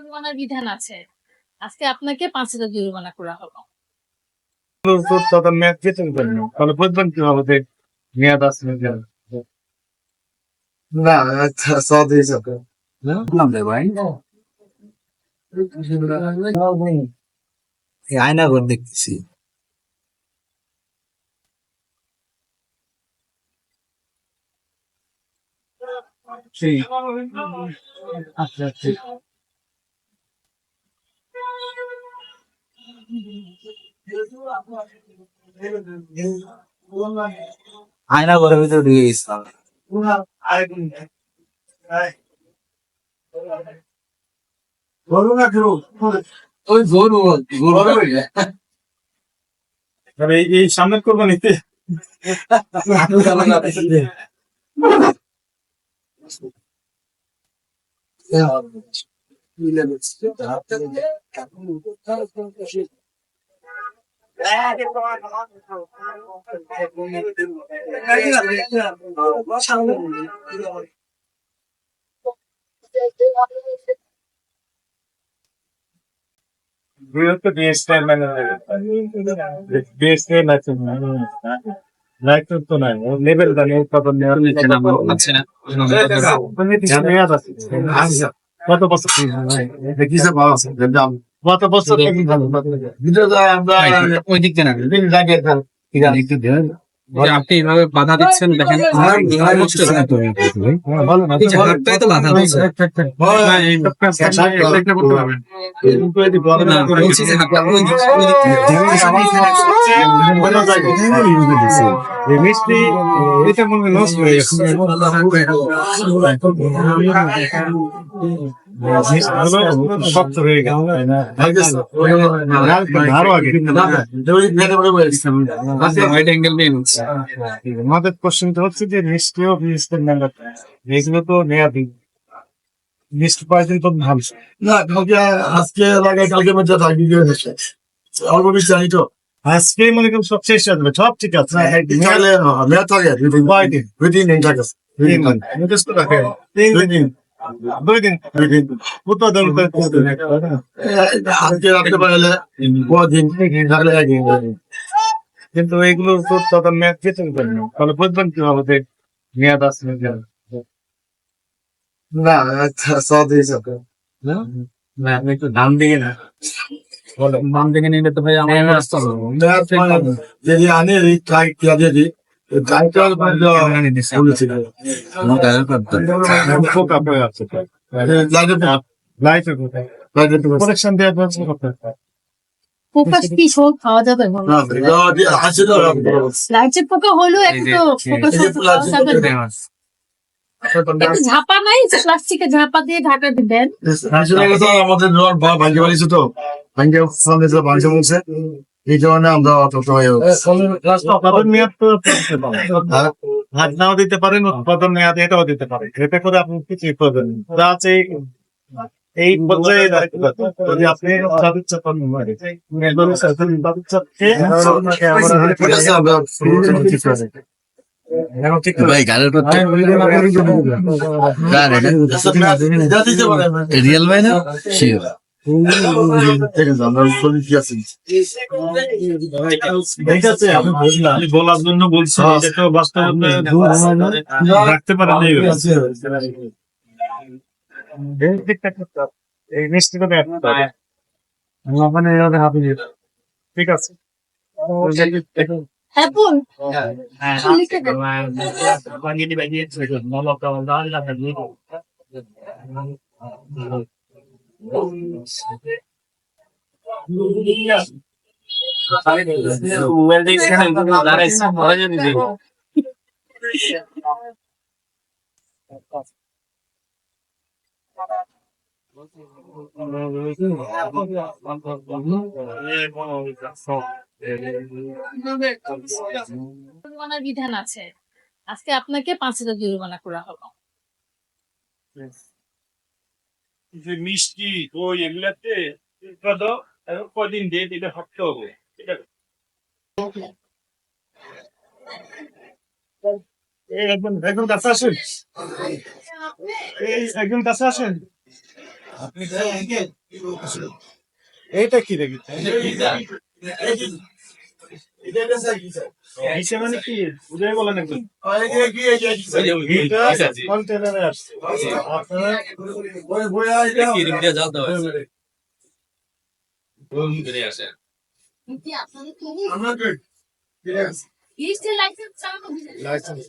জরিমানার বিধান আছে। আজকে আপনাকে ৫,০০০ জরিমানা করা হলো। তাদের মেয়াদ বেতন করেন না। তাহলে বুঝবেন কিভাবে যে মেয়াদ আছে না। না সৌদি হিসাবে নাম রে ভাই আয়না ঘর দেখতেছি। আচ্ছা আচ্ছা আয়না ঘরের ভিতরে ঢুকে গেছিলাম। ওই গরু তাহলে এই সামনের কোরবানিতে লাইসেন্স তো নাই লেভেল জানি উৎপাদন আছে না মেয়াদ আছে কত বছর কিসে পাওয়া আছে কত বছর আমরা ওই দিক দিয়ে না দিন লাগে আপনি এইভাবে বাধা দিচ্ছেন, দেখেন এই যে হাতটাই তো বাধা দিচ্ছে। না, বলছি যে হাতটা ওই দিক মিষ্টি এটা মনে হয় নষ্ট হয়ে গেছে শক্ত হয়ে গেছে আরো আগে ওয়াইড অ্যাঙ্গেল নিয়ে নিচ্ছে। আমাদের কোশ্চেনটা হচ্ছে যে মিষ্টিও এগুলো তো মেয়াদি মিষ্টি পাইছেন তো ভালো না কালকে আজকে লাগে কালকে মধ্যে থাকবি অল্প বেশি জানি তো আজকে মনে করেন সব শেষ হয়ে যাবে সব ঠিক আছে তাহলে মেয়াদ থাকে কয়দিন দুই দিন থাকে 3 দিন মুখস্থ রাখে 2 দিন 2 দিন উৎপাদন আজকে রাখতে পারলে দিন থাকলে একদিন কিন্তু এগুলো তো তাদের মেয়াদ বেতন করেন না। তাহলে বুঝবেন কিভাবে যে মেয়াদ আছে না সৌদি হিসাবে না, আপনি একটু দাম দিকে না, দাম দিকে নিলে তো ভাই আমার রাস্তা হবে। যদি আনে ট্রাই কিয়া যদি ট্রাইটার বলেছিল পোকা হয়ে আছে লাইফে প্রোটেকশন দেওয়ার ব্যবস্থা করতে হবে ফোকাস কি সব খাওয়া যাবে না? লাইচের পোকা হলেও একটু তো ফোকাস খাওয়া যাবে না। একটু ঝাপা নাই যে প্লাস্টিকে ঝাপা দিয়ে ঢাকা দিবেন। আমাদের ভাঙ্গে বাড়িছে তো ভাঙ্গে ভাঙ্গে বলছে এই কারণে আমরা উৎপাদন মেয়াদ তো হাত নাও দিতে পারেন উৎপাদন মেয়াদ এটাও দিতে পারেন এতে করে আপনি কিছুই করবেন যা আছে এই পর্যায়ে যদি আপনি ভাই গাড়ির রিয়েল ভাই না শিওর ঠিক আছে আমি বুঝলাম আমি বলার জন্য বলছি এটা তো বাস্তবে রাখতে পারেন এই মিষ্টি করে ঠিক আছে অ্যাপল জরিমানার বিধান আছে। আজকে আপনাকে ৫,০০০ জরিমানা করা হলো। যে মিষ্টি দই এগুলাতে উৎপাদন কদিন দিয়ে দিলে ভাবতে হবে একজন কাছে আসেন একজন কাছে আসেন আপনি এইটা কি দেখি মানে কি বুঝাই বলেন একজন কন্টেনারে আসছে আপনারা লাইসেন্স